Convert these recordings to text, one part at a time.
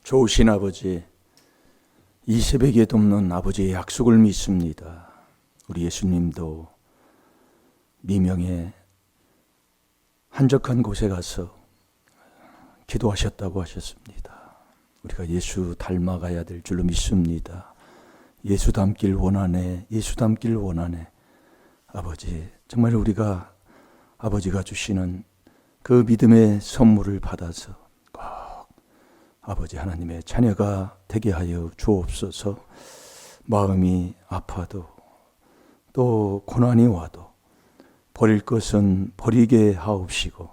좋으신 아버지, 이 새벽에 돕는 아버지의 약속을 믿습니다. 우리 예수님도 미명의 한적한 곳에 가서 기도하셨다고 하셨습니다. 우리가 예수 닮아가야 될 줄로 믿습니다. 예수 닮길 원하네, 예수 닮길 원하네. 아버지, 정말 우리가 아버지가 주시는 그 믿음의 선물을 받아서 아버지 하나님의 자녀가 되게 하여 주옵소서. 마음이 아파도 또 고난이 와도 버릴 것은 버리게 하옵시고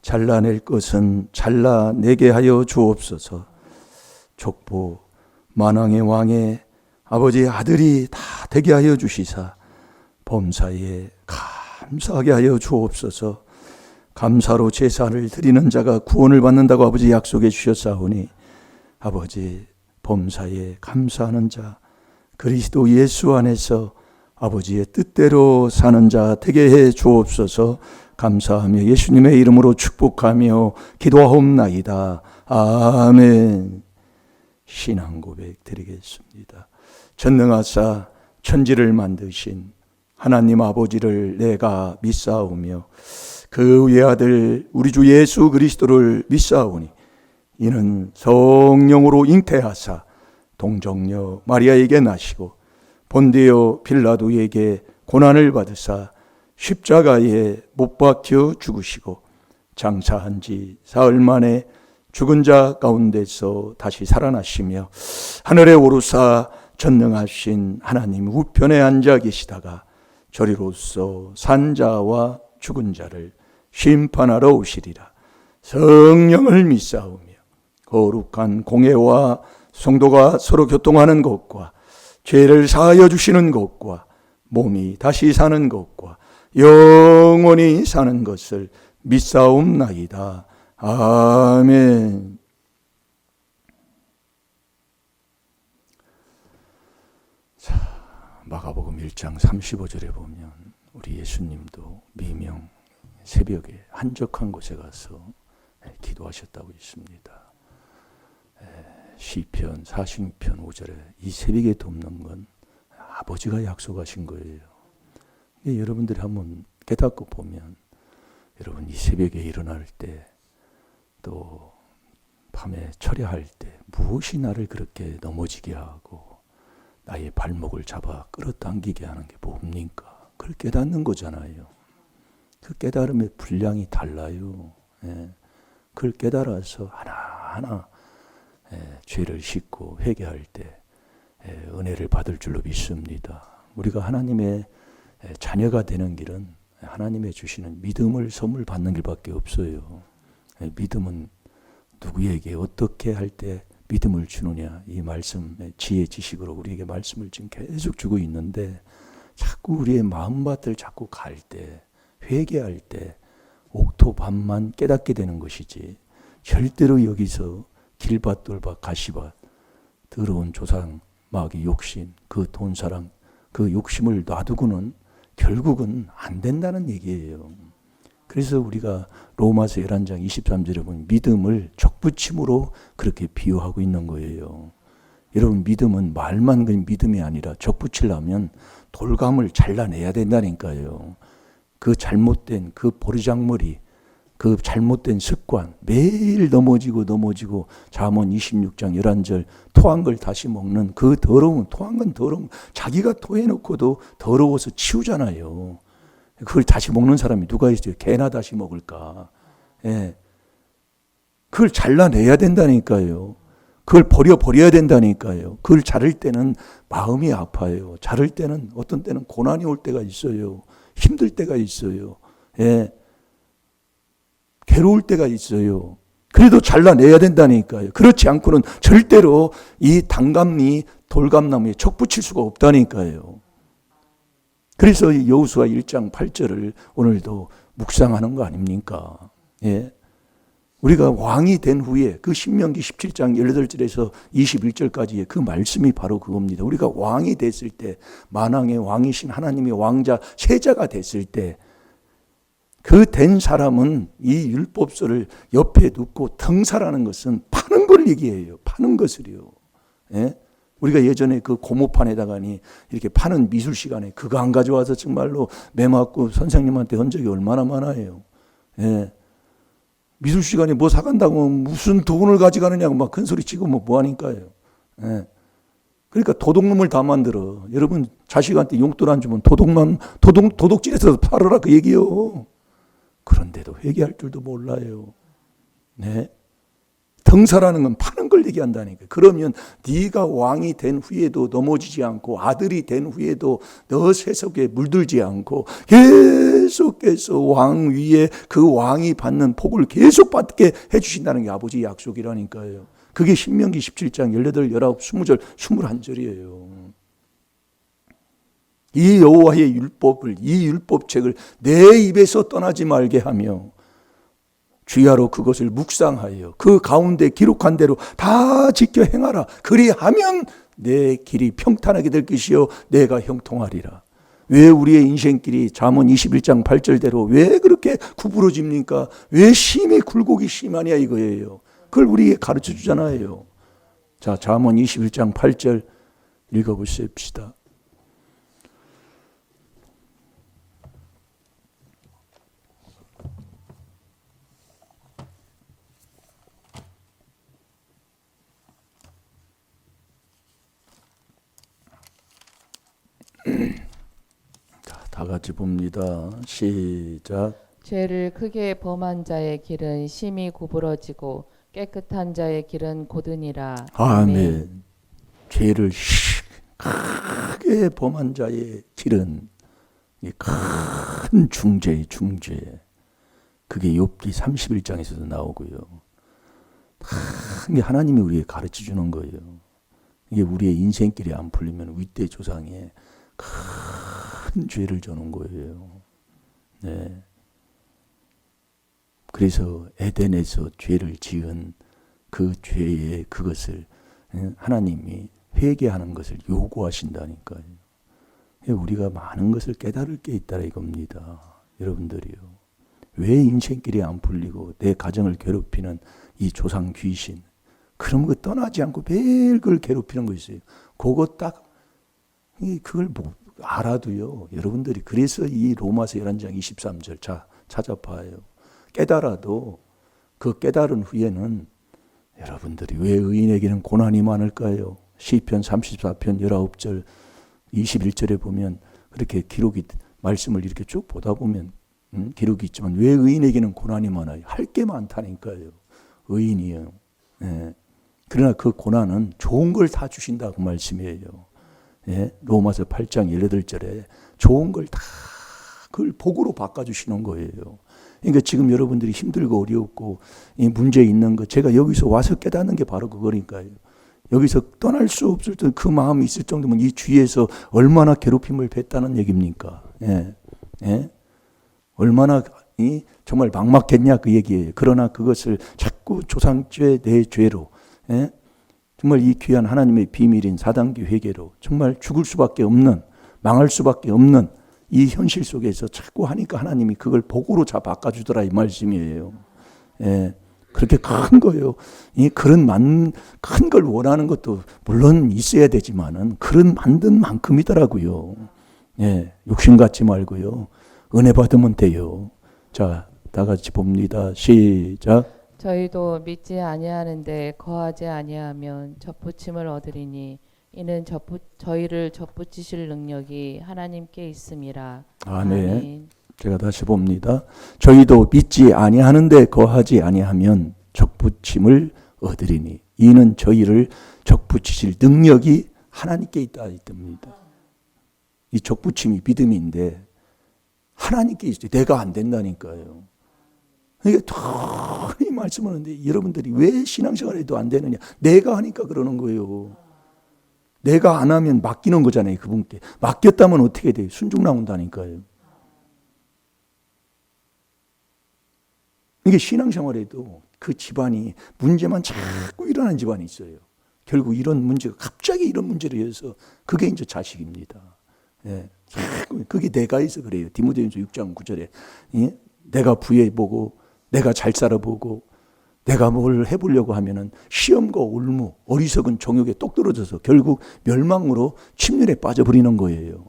잘라낼 것은 잘라내게 하여 주옵소서. 족보 만왕의 왕의 아버지의 아들이 다 되게 하여 주시사 범사에 감사하게 하여 주옵소서. 감사로 제사를 드리는 자가 구원을 받는다고 아버지 약속해 주셨사오니 아버지 범사에 감사하는 자 그리스도 예수 안에서 아버지의 뜻대로 사는 자 되게 해 주옵소서. 감사하며 예수님의 이름으로 축복하며 기도하옵나이다. 아멘. 신앙 고백 드리겠습니다. 전능하사 천지를 만드신 하나님 아버지를 내가 믿사오며 그 외아들 우리 주 예수 그리스도를 믿사오니 이는 성령으로 잉태하사 동정녀 마리아에게 나시고 본디오 빌라도에게 고난을 받으사 십자가에 못 박혀 죽으시고 장사한 지 사흘 만에 죽은 자 가운데서 다시 살아나시며 하늘에 오르사 전능하신 하나님 우편에 앉아 계시다가 저리로서 산 자와 죽은 자를 심판하러 오시리라. 성령을 믿사오며 거룩한 공회와 성도가 서로 교통하는 것과 죄를 사하여 주시는 것과 몸이 다시 사는 것과 영원히 사는 것을 믿사옵나이다. 아멘. 자, 마가복음 1장 35절에 보면 우리 예수님도 미명 새벽에 한적한 곳에 가서 기도하셨다고 있습니다. 시편 46편 5절에 이 새벽에 돕는 건 아버지가 약속하신 거예요. 여러분들이 한번 깨닫고 보면 여러분 이 새벽에 일어날 때 또 밤에 철야할 때 무엇이 나를 그렇게 넘어지게 하고 나의 발목을 잡아 끌어당기게 하는 게 뭡니까? 그걸 깨닫는 거잖아요. 그 깨달음의 분량이 달라요. 그걸 깨달아서 하나하나 죄를 씻고 회개할 때 은혜를 받을 줄로 믿습니다. 우리가 하나님의 자녀가 되는 길은 하나님의 주시는 믿음을 선물 받는 길밖에 없어요. 믿음은 누구에게 어떻게 할 때 믿음을 주느냐, 이 말씀 지혜 지식으로 우리에게 말씀을 지금 계속 주고 있는데 자꾸 우리의 마음밭을 자꾸 갈 때 회개할 때 옥토 반만 깨닫게 되는 것이지 절대로 여기서 길밭 돌밭 가시밭 더러운 조상 마귀 욕심 그 돈사랑 그 욕심을 놔두고는 결국은 안 된다는 얘기예요. 그래서 우리가 로마서 11장 23절에 보면 믿음을 적붙임으로 그렇게 비유하고 있는 거예요. 여러분 믿음은 말만 그냥 믿음이 아니라 적붙이려면 돌감을 잘라내야 된다니까요. 그 잘못된 그 버르장머리 그 잘못된 습관 매일 넘어지고 잠언 26장 11절 토한 걸 다시 먹는 그 더러운 토한 건 더러운 자기가 토해놓고도 더러워서 치우잖아요. 그걸 다시 먹는 사람이 누가 있어요? 개나 다시 먹을까? 그걸 잘라내야 된다니까요. 그걸 버려야 된다니까요. 그걸 자를 때는 마음이 아파요. 자를 때는 어떤 때는 고난이 올 때가 있어요. 힘들 때가 있어요. 괴로울 때가 있어요. 그래도 잘라내야 된다니까요. 그렇지 않고는 절대로 이 단감이 돌감나무에 척 붙일 수가 없다니까요. 그래서 여호수아 1장 8절을 오늘도 묵상하는 거 아닙니까? 우리가 왕이 된 후에 그 신명기 17장 18절에서 21절까지의 그 말씀이 바로 그겁니다. 우리가 왕이 됐을 때 만왕의 왕이신 하나님의 왕자 세자가 됐을 때 그 된 사람은 이 율법서를 옆에 두고 등사라는 것은 파는 걸 걸 얘기해요. 파는 것을요. 예? 우리가 예전에 그 고모판에다가니 이렇게 파는 미술 시간에 그거 안 가져와서 정말로 매 맞고 선생님한테 한 적이 얼마나 많아요. 예. 미술 시간에 뭐 사간다고 무슨 돈을 가져가느냐고 막 큰 소리 치고 뭐 하니까요. 예. 그러니까 도둑놈을 다 만들어. 여러분 자식한테 용돈 안 주면 도둑질해서 팔아라 그 얘기요. 그런데도 회개할 줄도 몰라요. 네. 등사라는 건 파는 걸 얘기한다니까. 그러면 네가 왕이 된 후에도 넘어지지 않고 아들이 된 후에도 너 세속에 물들지 않고 계속해서 왕 위에 그 왕이 받는 복을 계속 받게 해주신다는 게 아버지 약속이라니까요. 그게 신명기 17장 18, 19, 20절, 21절이에요. 이 여호와의 율법을, 이 율법책을 내 입에서 떠나지 말게 하며 주야로 그것을 묵상하여 그 가운데 기록한 대로 다 지켜 행하라. 그리하면 내 길이 평탄하게 될 것이요 내가 형통하리라. 왜 우리의 인생길이 잠언 21장 8절대로 왜 그렇게 구부러집니까? 왜 심히 굴곡이 심하냐 이거예요. 그걸 우리에게 가르쳐 주잖아요. 자, 잠언 21장 8절 읽어보십시다. 자, 다 같이 봅니다. 시작. 죄를 크게 범한 자의 길은 심히 구부러지고 깨끗한 자의 길은 고드니라. 아멘. 죄를 크게 범한 자의 길은 큰 중죄의 중죄. 그게 욥기 31장에서도 나오고요. 큰 게 하나님이 우리에게 가르쳐 주는 거예요. 이게 우리의 인생길이 안 풀리면 윗대 조상에 큰 죄를 저는 거예요. 네. 그래서 에덴에서 죄를 지은 그 죄의 그것을 하나님이 회개하는 것을 요구하신다니까요. 우리가 많은 것을 깨달을 게 있다 이겁니다. 여러분들이요. 왜 인생길이 안 풀리고 내 가정을 괴롭히는 이 조상 귀신, 그런 거 떠나지 않고 매일 그걸 괴롭히는 거 있어요. 그거 딱 그걸 뭐 알아도요. 여러분들이 그래서 이 로마서 11장 23절 찾아봐요. 깨달아도 그 깨달은 후에는 여러분들이 왜 의인에게는 고난이 많을까요? 시편 34편 19절 21절에 보면 그렇게 기록이 말씀을 이렇게 쭉 보다 보면 기록이 있지만 왜 의인에게는 고난이 많아요? 할 게 많다니까요. 의인이요. 예. 그러나 그 고난은 좋은 걸 다 주신다고 말씀이에요. 예? 로마서 8장 18절에 좋은 걸 다 그걸 복으로 바꿔주시는 거예요. 그러니까 지금 여러분들이 힘들고 어렵고 이 문제 있는 거 제가 여기서 와서 깨닫는 게 바로 그거니까요. 여기서 떠날 수 없을 때 그 마음이 있을 정도면 이 주위에서 얼마나 괴롭힘을 뱉다는 얘기입니까? 예. 예? 얼마나 정말 막막했냐 그 얘기예요. 그러나 그것을 자꾸 조상죄 내 죄로 예? 정말 이 귀한 하나님의 비밀인 사단기 회개로 정말 죽을 수밖에 없는 망할 수밖에 없는 이 현실 속에서 자꾸 하니까 하나님이 그걸 복으로 바꿔주더라 이 말씀이에요. 예. 그렇게 큰 거예요. 그런 큰 걸 원하는 것도 물론 있어야 되지만은 그런 만든 만큼이더라고요. 예. 욕심 갖지 말고요. 은혜 받으면 돼요. 자, 다 같이 봅니다. 시작. 저희도 믿지 아니하는데 거하지 아니하면 접붙임을 얻으리니 이는 저희를 접붙이실 능력이 하나님께 있음이라. 아멘. 아멘. 제가 다시 봅니다. 저희도 믿지 아니하는데 거하지 아니하면 적붙임을 얻으리니 이는 저희를 적붙이실 능력이 하나님께 있다 이겁니다. 이 적붙임이 믿음인데 하나님께 있어요. 내가 안 된다니까요. 그러니까 이 말씀을 하는데 여러분들이 왜 신앙생활에도 안 되느냐? 내가 하니까 그러는 거예요. 내가 안 하면 맡기는 거잖아요. 그분께. 맡겼다면 어떻게 돼요? 순종 나온다니까요. 이게 신앙생활에도 그 집안이 문제만 자꾸 일어나는 집안이 있어요. 결국 이런 문제가 갑자기 이런 문제로 해서 그게 이제 자식입니다. 예. 그게 내가 해서 그래요. 디모데전서 6장 9절에 예? 내가 부해보고 내가 잘 살아보고 내가 뭘 해보려고 하면은 시험과 올무, 어리석은 정욕에 똑 떨어져서 결국 멸망으로 침륜에 빠져버리는 거예요.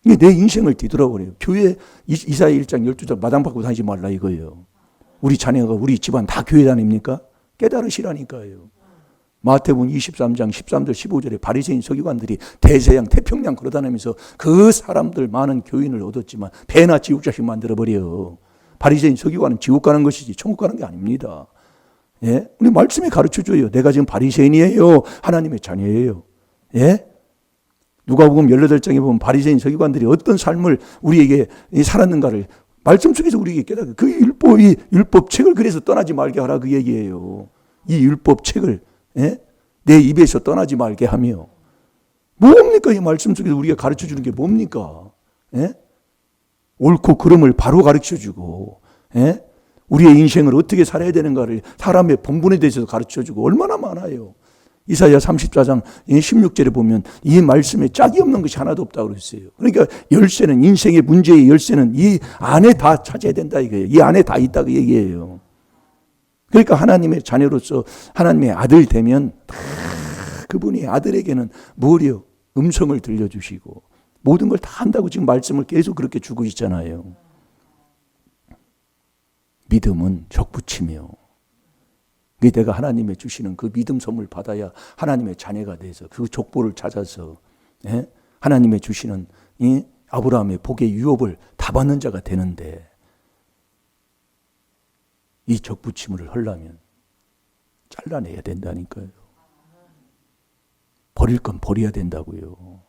이게 내 인생을 뒤돌아버려요. 교회 이사야 1장 12절 마당 받고 다니지 말라 이거예요. 우리 자녀가 우리 집안 다 교회 다닙니까? 깨달으시라니까요. 마태복음 23장 13절 15절에 바리새인 서기관들이 대서양 태평양 걸어다니면서 그 사람들 많은 교인을 얻었지만 배나 지옥자식 만들어버려. 바리새인 서기관은 지옥 가는 것이지 천국 가는 게 아닙니다. 예? 우리 말씀이 가르쳐줘요. 내가 지금 바리새인이에요. 하나님의 자녀예요. 예? 누가복음 18장에 보면 바리새인 서기관들이 어떤 삶을 우리에게 살았는가를 말씀 속에서 우리에게 깨닫고 그 율법책을 그래서 떠나지 말게 하라 그 얘기예요. 이 율법책을 예? 내 입에서 떠나지 말게 하며 뭡니까? 이 말씀 속에서 우리가 가르쳐주는 게 뭡니까? 예? 옳고 그름을 바로 가르쳐주고 예? 우리의 인생을 어떻게 살아야 되는가를 사람의 본분에 대해서 가르쳐주고 얼마나 많아요. 이사야 34장 16절에 보면 이 말씀에 짝이 없는 것이 하나도 없다고 그랬어요. 그러니까 열쇠는 인생의 문제의 열쇠는 이 안에 다 찾아야 된다 이거예요. 이 안에 다 있다고 얘기해요. 그러니까 하나님의 자녀로서 하나님의 아들 되면 다 그분이 아들에게는 뭐요? 음성을 들려주시고 모든 걸 다 한다고 지금 말씀을 계속 그렇게 주고 있잖아요. 믿음은 적붙이며 내가 하나님의 주시는 그 믿음 선물 받아야 하나님의 자녀가 돼서 그 족보를 찾아서 예? 하나님의 주시는 이 아브라함의 복의 유업을 다 받는 자가 되는데 이 적붙임을 하려면 잘라내야 된다니까요. 버릴 건 버려야 된다고요.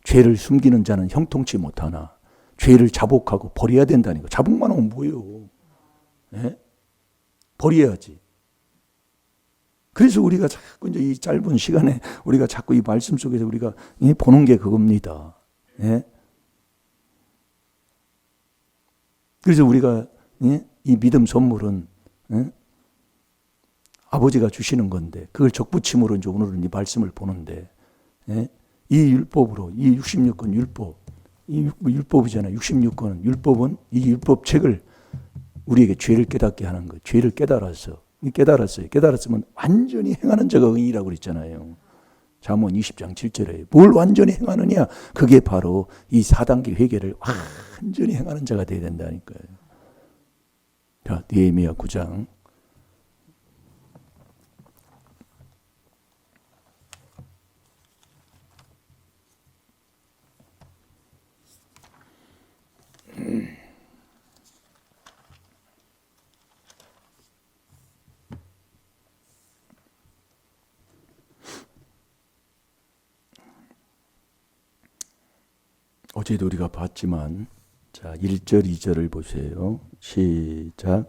죄를 숨기는 자는 형통치 못하나 죄를 자복하고 버려야 된다니까. 자복만 하면 뭐예요? 예? 버려야지. 그래서 우리가 자꾸 이제 이 짧은 시간에 우리가 자꾸 이 말씀 속에서 우리가 보는 게 그겁니다. 예? 그래서 우리가 이 믿음 선물은 아버지가 주시는 건데 그걸 적붙임으로 이제 오늘은 이 말씀을 보는데 이 율법으로 이 66권 율법 이 율법이잖아요. 66권은 율법은 이 율법책을 우리에게 죄를 깨닫게 하는 거. 죄를 깨달았어요. 깨달았으면 완전히 행하는 자가 의인이라고 그랬잖아요. 잠언 20장 7절에 뭘 완전히 행하느냐? 그게 바로 이 4단계 회개를 완전히 행하는 자가 되어야 된다니까요. 자, 느헤미야 9장. 어제도 우리가 봤지만 자 1절 2절을 보세요. 시작.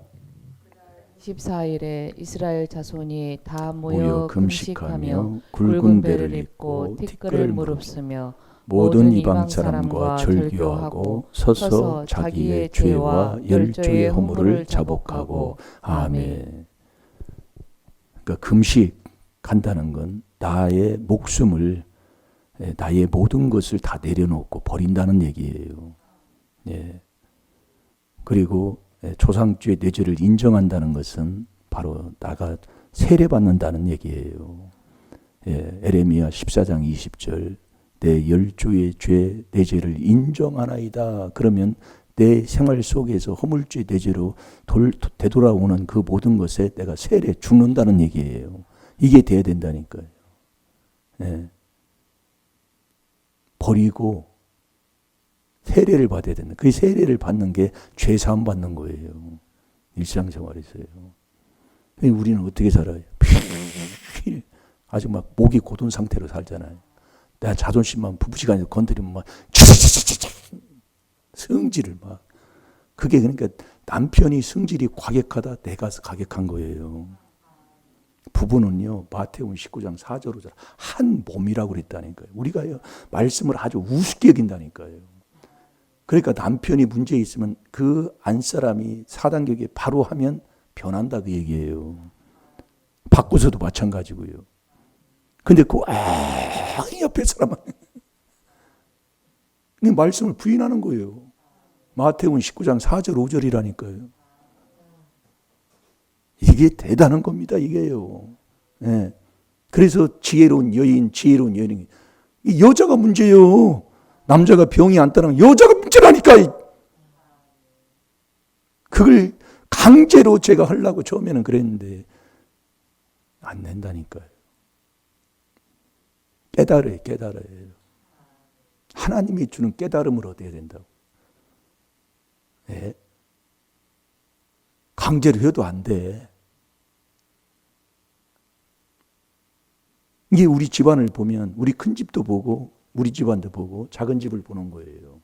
14일에 이스라엘 자손이 다 모여 금식하며 굵은 배를 입고 티끌을 무릅쓰며 모든 이방 사람과 절교하고 서서 자기의 죄와 열조의 허물을 자복하고 아멘. 그러니까 금식한다는 건 나의 목숨을 나의 모든 것을 다 내려놓고 버린다는 얘기예요. 예. 그리고 조상주의 뇌죄를 인정한다는 것은 바로 나가 세례받는다는 얘기예요. 예. 에레미야 14장 20절 내 열조의 죄 뇌죄를 인정하나이다. 그러면 내 생활 속에서 허물죄 뇌죄로 되돌아오는 그 모든 것에 내가 세례 죽는다는 얘기예요. 이게 돼야 된다니까요. 예. 버리고 세례를 받아야 된다. 그 세례를 받는 게 죄사함 받는 거예요. 일상생활에서요. 우리는 어떻게 살아요? 아주 막 목이 고든 상태로 살잖아요. 내 자존심만 부부지간에 건드리면 막 성질을 막. 그게 그러니까 남편이 성질이 과격하다. 내가 과격한 거예요. 부부는요, 마태복음 19장 4절 5절 한 몸이라고 그랬다니까요. 우리가요, 말씀을 아주 우습게 여긴다니까요. 그러니까 남편이 문제 있으면 그 안사람이 4단계에 바로 하면 변한다 그 얘기예요. 바꾸서도 마찬가지고요. 근데 그 옆에 사람은 말씀을 부인하는 거예요. 마태복음 19장 4절 5절이라니까요. 이게 대단한 겁니다. 이게요. 예. 그래서 지혜로운 여인, 지혜로운 여인이 이 여자가 문제예요. 남자가 병이 안 떠나면 여자가 문제라니까. 그걸 강제로 제가 하려고 처음에는 그랬는데 안 된다니까요. 깨달아요. 하나님이 주는 깨달음을 얻어야 된다고. 네. 강제로 해도 안 돼. 이게 우리 집안을 보면 우리 큰 집도 보고 우리 집안도 보고 작은 집을 보는 거예요.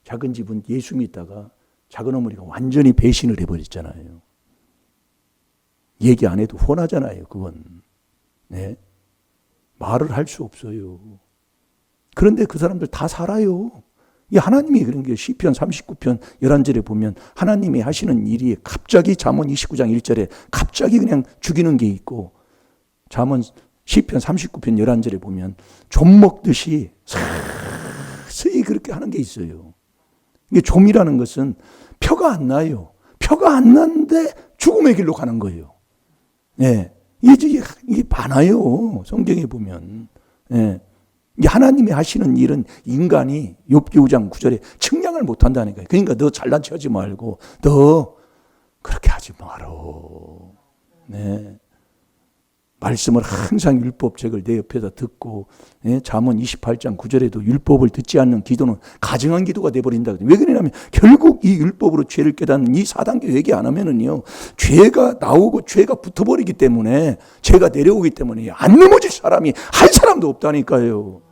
작은 집은 예수 믿다가 작은 어머니가 완전히 배신을 해버렸잖아요. 얘기 안 해도 훤하잖아요. 그건. 네. 말을 할 수 없어요. 그런데 그 사람들 다 살아요. 이 하나님이 그런 게 시편 39편 11절에 보면 하나님이 하시는 일이 갑자기 잠언 29장 1절에 갑자기 그냥 죽이는 게 있고 잠언 시편 39편 11절에 보면 좀 먹듯이 서서히 그렇게 하는 게 있어요. 이게 좀이라는 것은 표가 안 나요. 표가 안 나는데 죽음의 길로 가는 거예요. 예. 이게 많아요. 성경에 보면. 예. 하나님이 하시는 일은 인간이 욥기 5장 9절에 측량을 못한다니까요. 그러니까 너 잘난 척하지 말고 너 그렇게 하지 말어. 네. 말씀을 항상 율법책을 내 옆에서 듣고 잠언 28장 9절에도 율법을 듣지 않는 기도는 가증한 기도가 돼버린다. 왜 그러냐면 결국 이 율법으로 죄를 깨닫는 이 4단계 회개 안 하면은요 죄가 나오고 죄가 붙어버리기 때문에 죄가 내려오기 때문에 안 넘어질 사람이 한 사람도 없다니까요.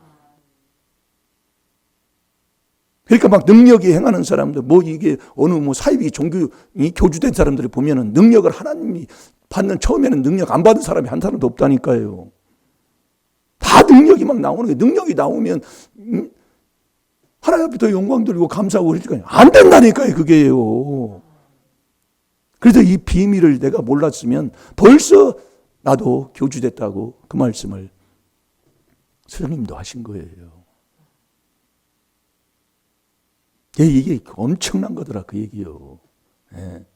그러니까 막 능력이 행하는 사람들, 이게 어느 사이비 종교, 교주된 사람들을 보면은 능력을 하나님이 받는, 처음에는 능력 안 받은 사람이 한 사람도 없다니까요. 다 능력이 막 나오는 거예요. 능력이 나오면, 하나님 앞에 더 영광 돌리고 감사하고 그러니까 안 된다니까요, 그게요. 그래서 이 비밀을 내가 몰랐으면 벌써 나도 교주됐다고 그 말씀을 스님도 하신 거예요. 이게 엄청난 거더라, 그 얘기요. 예.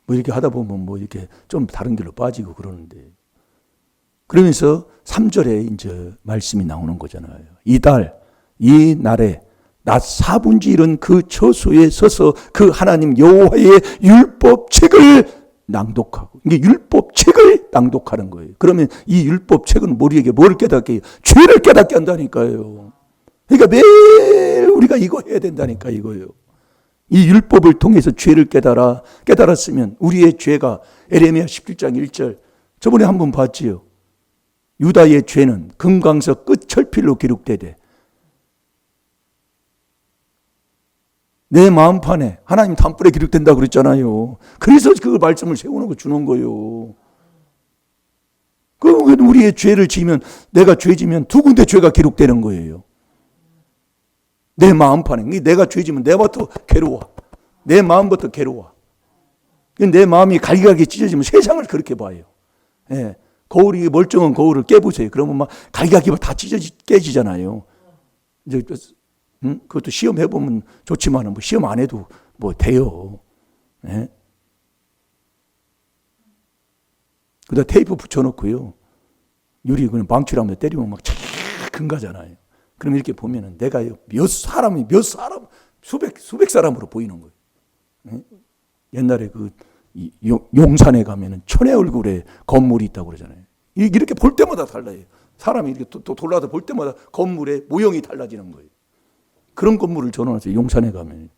이렇게 하다 보면 이렇게 좀 다른 길로 빠지고 그러는데. 그러면서 3절에 이제 말씀이 나오는 거잖아요. 이 날에 낮 4분지일은 그 처소에 서서 그 하나님 여호와의 율법책을 낭독하고, 이게 율법책을 낭독하는 거예요. 그러면 이 율법책은 우리에게 뭘 깨닫게 해요? 죄를 깨닫게 한다니까요. 그러니까 매일 우리가 이거 해야 된다니까 이거예요. 이 율법을 통해서 죄를 깨달았으면 우리의 죄가 에레미야 17장 1절 저번에 한번 봤지요. 유다의 죄는 금강석 끝 철필로 기록되되 내 마음판에 하나님 단불에 기록된다고 그랬잖아요. 그래서 그 말씀을 세우는 거 주는 거예요. 우리의 죄를 지면 내가 죄 지면 두 군데 죄가 기록되는 거예요. 내 마음판에. 내가 죄지면 내부터 괴로워. 내 마음부터 괴로워. 내 마음이 갈기갈기 찢어지면 세상을 그렇게 봐요. 예. 거울이 멀쩡한 거울을 깨보세요. 그러면 막 갈기갈기 다 깨지잖아요. 이제 그것도 시험 해보면 좋지만 시험 안 해도 돼요. 예. 그다 테이프 붙여놓고요. 유리 그냥 망치로 한번 때리면 막 금가잖아요. 그럼 이렇게 보면은 내가 몇 사람, 수백 사람으로 보이는 거예요. 네? 옛날에 용산에 가면은 천의 얼굴에 건물이 있다고 그러잖아요. 이렇게 볼 때마다 달라요. 사람이 이렇게 또 돌아서 볼 때마다 건물의 모형이 달라지는 거예요. 그런 건물을 전원하세요. 용산에 가면.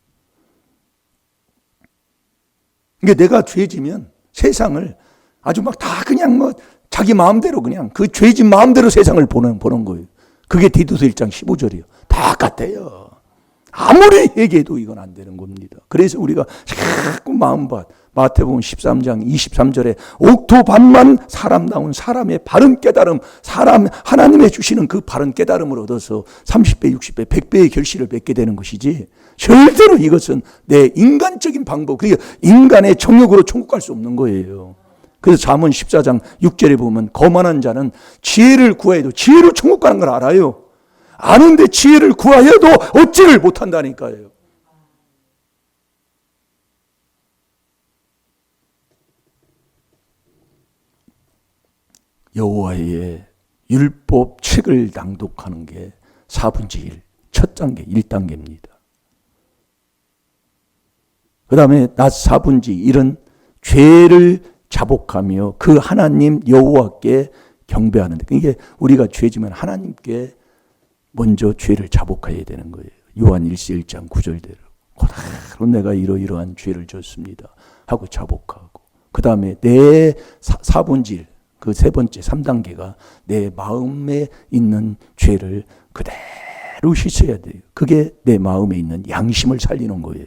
이게 내가 죄지면 세상을 아주 막 다 그냥 자기 마음대로 그냥 그 죄진 마음대로 세상을 보는 거예요. 그게 디도서 1장 15절이에요. 다 같아요. 아무리 얘기해도 이건 안 되는 겁니다. 그래서 우리가 자꾸 마음밭, 마태복음 13장 23절에 옥토 반만 사람다운 사람의 바른 깨달음, 하나님의 주시는 그 바른 깨달음을 얻어서 30배, 60배, 100배의 결실을 맺게 되는 것이지 절대로 이것은 내 인간적인 방법, 그게 인간의 정욕으로 천국 갈 수 없는 거예요. 그래서 잠언 14장 6절에 보면 거만한 자는 지혜를 구하여도 지혜로 천국 가는 걸 알아요. 아는데 지혜를 구하여도 얻지를 못한다니까요. 여호와의 율법 책을 낭독하는 게 4분의 1, 첫 단계, 1단계입니다. 그 다음에 4분의 1은 죄를 자복하며 그 하나님 여호와께 경배하는데, 이게 우리가 죄지면 하나님께 먼저 죄를 자복해야 되는 거예요. 요한 1서 1장 9절대로 그대로 내가 이러이러한 죄를 졌습니다 하고 자복하고, 그 다음에 내 4분의 1, 그 세 번째 3단계가 내 마음에 있는 죄를 그대로 씻어야 돼요. 그게 내 마음에 있는 양심을 살리는 거예요.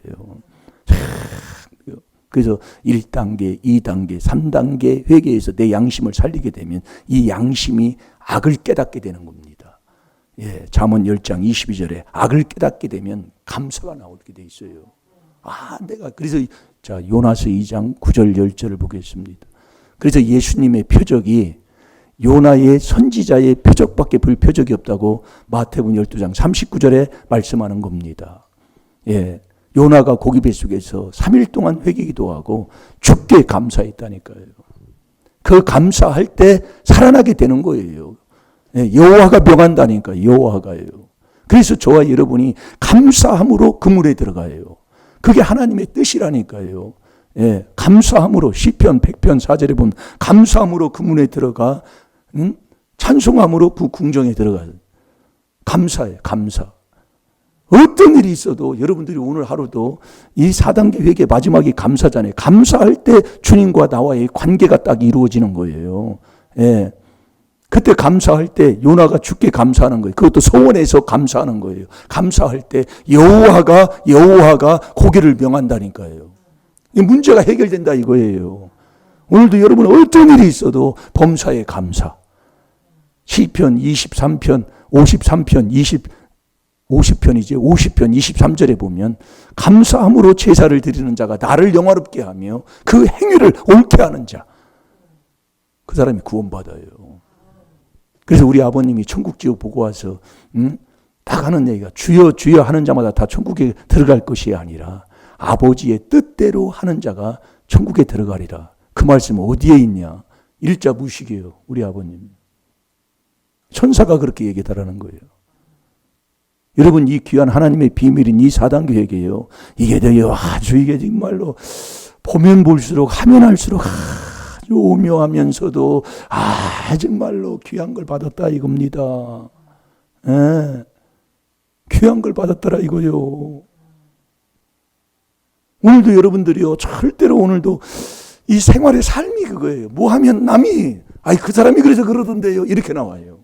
그래서 1단계, 2단계, 3단계 회개에서 내 양심을 살리게 되면 이 양심이 악을 깨닫게 되는 겁니다. 예, 잠언 10장 22절에 악을 깨닫게 되면 감사가 나오게 돼 있어요. 그래서 자, 요나서 2장 9절 10절을 보겠습니다. 그래서 예수님의 표적이 요나의 선지자의 표적밖에 볼 표적이 없다고 마태복음 12장 39절에 말씀하는 겁니다. 예. 요나가 고기 뱃속에서 3일 동안 회개기도하고 주께 감사했다니까요. 그 감사할 때 살아나게 되는 거예요. 예, 여호와가 명한다니까요. 여호와가요. 그래서 저와 여러분이 감사함으로 그물에 들어가요. 그게 하나님의 뜻이라니까요. 예, 감사함으로 시편 100편 4절에 보면 감사함으로 그물에 들어가, 찬송함으로 그 궁정에 들어가요. 감사해요. 감사. 어떤 일이 있어도 여러분들이 오늘 하루도 이 4단계 회개 마지막이 감사잖아요. 감사할 때 주님과 나와의 관계가 딱 이루어지는 거예요. 예. 그때 감사할 때 요나가 주께 감사하는 거예요. 그것도 소원해서 감사하는 거예요. 감사할 때 여호와가 고기를 명한다니까요. 이 문제가 해결된다 이거예요. 오늘도 여러분 어떤 일이 있어도 범사에 감사. 시편 23편, 53편, 50편이죠. 50편 23절에 보면 감사함으로 제사를 드리는 자가 나를 영화롭게 하며 그 행위를 옳게 하는 자, 그 사람이 구원받아요. 그래서 우리 아버님이 천국 지옥 보고 와서 딱 하는 얘기가 주여 주여 하는 자마다 다 천국에 들어갈 것이 아니라 아버지의 뜻대로 하는 자가 천국에 들어가리라. 그 말씀 어디에 있냐? 일자 무식이에요. 우리 아버님. 천사가 그렇게 얘기하라는 거예요. 여러분, 이 귀한 하나님의 비밀인 이 4단계 회개예요. 이게 되게 아주 이게 정말로 보면 볼수록 하면 할수록 아주 오묘하면서도 정말로 귀한 걸 받았다 이겁니다. 예. 귀한 걸 받았더라 이거요. 오늘도 여러분들이요, 절대로 오늘도 이 생활의 삶이 그거예요. 뭐 하면 남이 그 사람이 그래서 그러던데요 이렇게 나와요.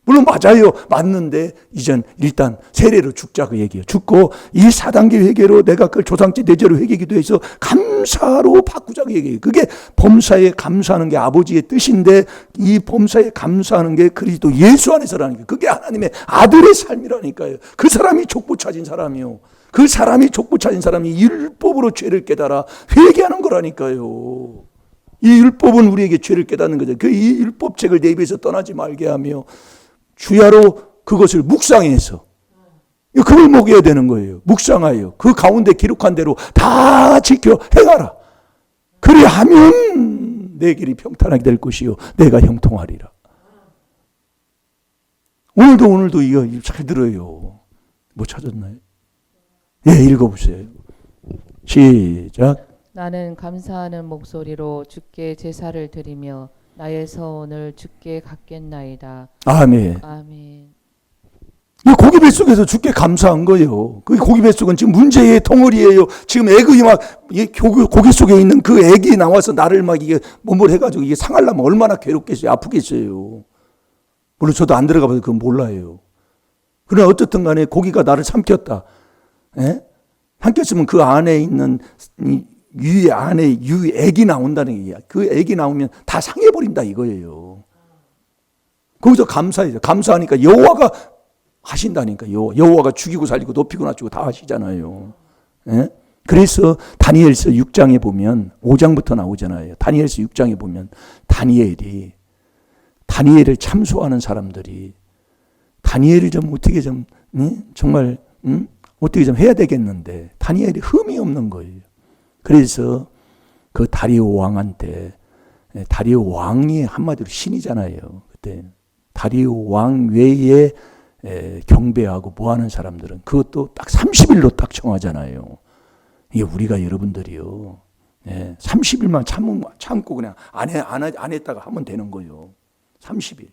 물론 맞아요. 맞는데 이젠 일단 세례로 죽자 그 얘기예요. 죽고 이 4단계 회개로 내가 그걸 조상제 내제로 회개기도 해서 감사로 바꾸자 그 얘기예요. 그게 범사에 감사하는 게 아버지의 뜻인데 이 범사에 감사하는 게 그리스도 예수 안에서라는 게 그게 하나님의 아들의 삶이라니까요. 그 사람이 족보 찾은 사람이요. 그 사람이 족보 찾은 사람이 율법으로 죄를 깨달아 회개하는 거라니까요. 이 율법은 우리에게 죄를 깨닫는 거죠. 그 이 율법책을 내 입에서 떠나지 말게 하며 주야로 그것을 묵상해서 그걸 먹여야 되는 거예요. 묵상하여 그 가운데 기록한 대로 다 지켜 행하라. 그리하면 내 길이 평탄하게 될 것이요 내가 형통하리라. 오늘도 이거 잘 들어요. 뭐 찾았나요? 예, 읽어보세요. 시작. 나는 감사하는 목소리로 주께 제사를 드리며 나의 서원을 주께 갚겠나이다. 아멘. 아멘. 이 고기 뱃속에서 주께 감사한 거예요. 그 고기 뱃속은 지금 문제의 덩어리예요. 지금 애기 고기 속에 있는 그 애기 나와서 나를 막 이게 몸을 해가지고 이게 상하려면 얼마나 괴롭겠어요. 아프겠어요. 물론 저도 안 들어가 봐서 그건 몰라요. 그러나 어쨌든 간에 고기가 나를 삼켰다. 예? 삼켰으면 그 안에 있는 애기 나온다는 얘기야. 그 애기 나오면 다 상해버린다 이거예요. 거기서 감사해요. 감사하니까 여호와가 하신다니까. 여호와가 죽이고 살리고 높이고 낮추고 다 하시잖아요. 예? 그래서 다니엘서 6장에 보면 5장부터 나오잖아요. 다니엘서 6장에 보면 다니엘을 참소하는 사람들이 다니엘을 좀 어떻게 좀 정말 어떻게 좀 해야 되겠는데 다니엘이 흠이 없는 거예요. 그래서 그 다리오 왕한테 다리오 왕이 한마디로 신이잖아요. 그때 다리오 왕 외에 경배하고 뭐하는 사람들은 그것도 딱 30일로 딱 정하잖아요. 이게 우리가 여러분들이요, 30일만 참고 그냥 안 했다가 하면 되는 거예요. 30일.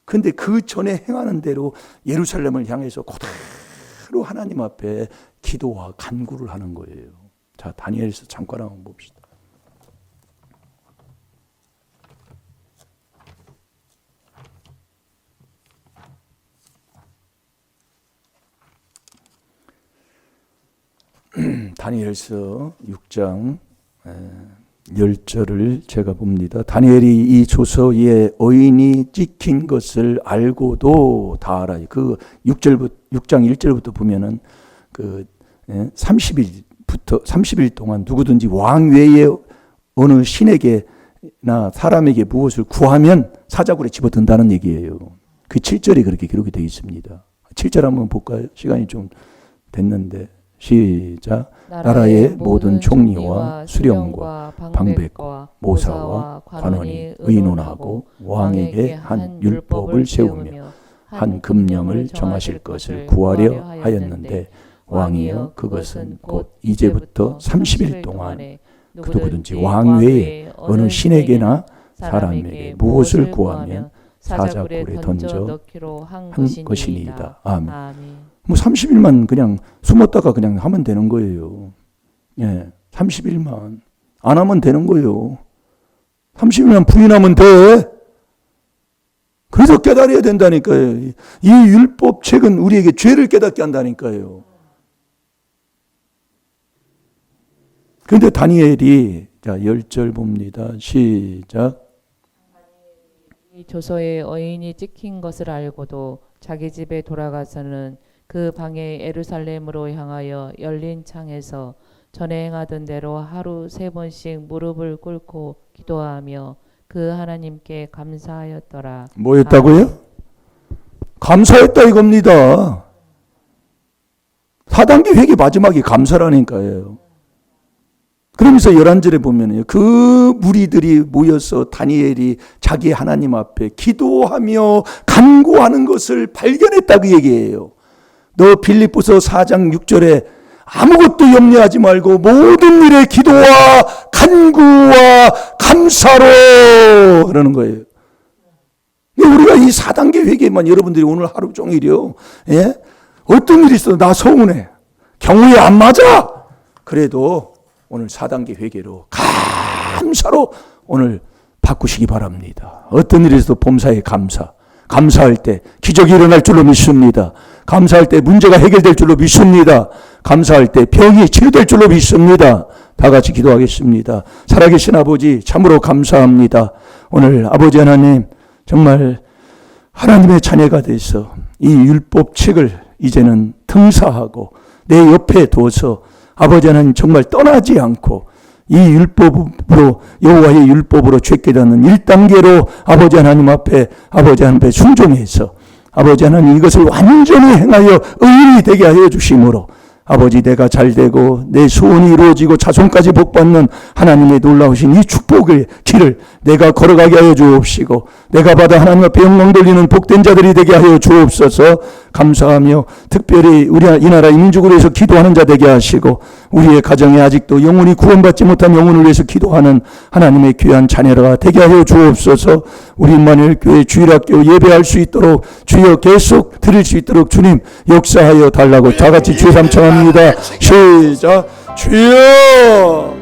근데 그 전에 행하는 대로 예루살렘을 향해서 그대로 하나님 앞에 기도와 간구를 하는 거예요. 자, 다니엘서 잠깐 한번 봅시다. 다니엘서 6장 10절을 제가 봅니다. 다니엘이 이 조서에 어인이 찍힌 것을 알고도 다 알아요. 그 6장 1절부터 보면은 그 30일 동안 누구든지 왕 외에 어느 신에게나 사람에게 무엇을 구하면 사자굴에 집어든다는 얘기예요. 그 7절이 그렇게 기록이 되어 있습니다. 7절 한번 볼까요? 시간이 좀 됐는데. 시작. 나라의 모든 총리와 수령과 방백과 모사와 관원이 의논하고 왕에게 한 율법을 세우며 한 금령을 정하실 것을 구하려 하였는데 왕이여 그것은 곧 이제부터 30일 동안 그 누구든지 왕 외에 어느 신에게나 사람에게 무엇을 구하면 사자굴에 던져 넣기로 한 것이니이다. 아멘. 뭐 30일만 그냥 숨었다가 그냥 하면 되는 거예요. 30일만 안 하면 되는 거예요. 30일만 부인하면 돼. 그래서 깨달아야 된다니까요. 이 율법책은 우리에게 죄를 깨닫게 한다니까요. 그런데 다니엘이 자 10절 봅니다. 시작. 이 조서에 어인이 찍힌 것을 알고도 자기 집에 돌아가서는 그 방에 예루살렘으로 향하여 열린 창에서 전에 행하던 대로 하루 3번씩 무릎을 꿇고 기도하며 그 하나님께 감사하였더라. 뭐 했다고요? 감사했다 이겁니다. 4단계 회개 마지막이 감사라니까요. 그러면서 11절에 보면요, 그 무리들이 모여서 다니엘이 자기 하나님 앞에 기도하며 간구하는 것을 발견했다 그 얘기예요. 너 빌립보서 4장 6절에 아무것도 염려하지 말고 모든 일에 기도와 간구와 감사로 그러는 거예요. 우리가 이 4단계 회개만 여러분들이 오늘 하루 종일이요, 어떤 일이 있어도 나 서운해, 경우에 안 맞아, 그래도 오늘 4단계 회개로 감사로 오늘 바꾸시기 바랍니다. 어떤 일이 있어도 범사에 감사할 때 기적이 일어날 줄로 믿습니다. 감사할 때 문제가 해결될 줄로 믿습니다. 감사할 때 병이 치료될 줄로 믿습니다. 다 같이 기도하겠습니다. 살아계신 아버지 참으로 감사합니다. 오늘 아버지 하나님 정말 하나님의 자녀가 돼서 이 율법책을 이제는 등사하고 내 옆에 둬서 아버지 하나님 정말 떠나지 않고 이 율법으로 여호와의 율법으로 죄 깨닫는 1단계로 아버지 하나님 앞에 순종해서 아버지 하나님 이것을 완전히 행하여 의인이 되게 하여 주심으로 아버지 내가 잘되고 내 소원이 이루어지고 자손까지 복받는 하나님의 놀라우신 이 축복의 길을 내가 걸어가게 하여 주옵시고 내가 받아 하나님 앞에 영광 돌리는 복된 자들이 되게 하여 주옵소서. 감사하며 특별히 우리 이 나라 민족을 위해서 기도하는 자 되게 하시고 우리의 가정에 아직도 영혼이 구원받지 못한 영혼을 위해서 기도하는 하나님의 귀한 자녀가 되게 하여 주옵소서. 우리 임마누엘교회 주일학교 예배할 수 있도록 주여 계속 드릴 수 있도록 주님 역사하여 달라고 다 같이 주여 삼창합니다. 시작. 주여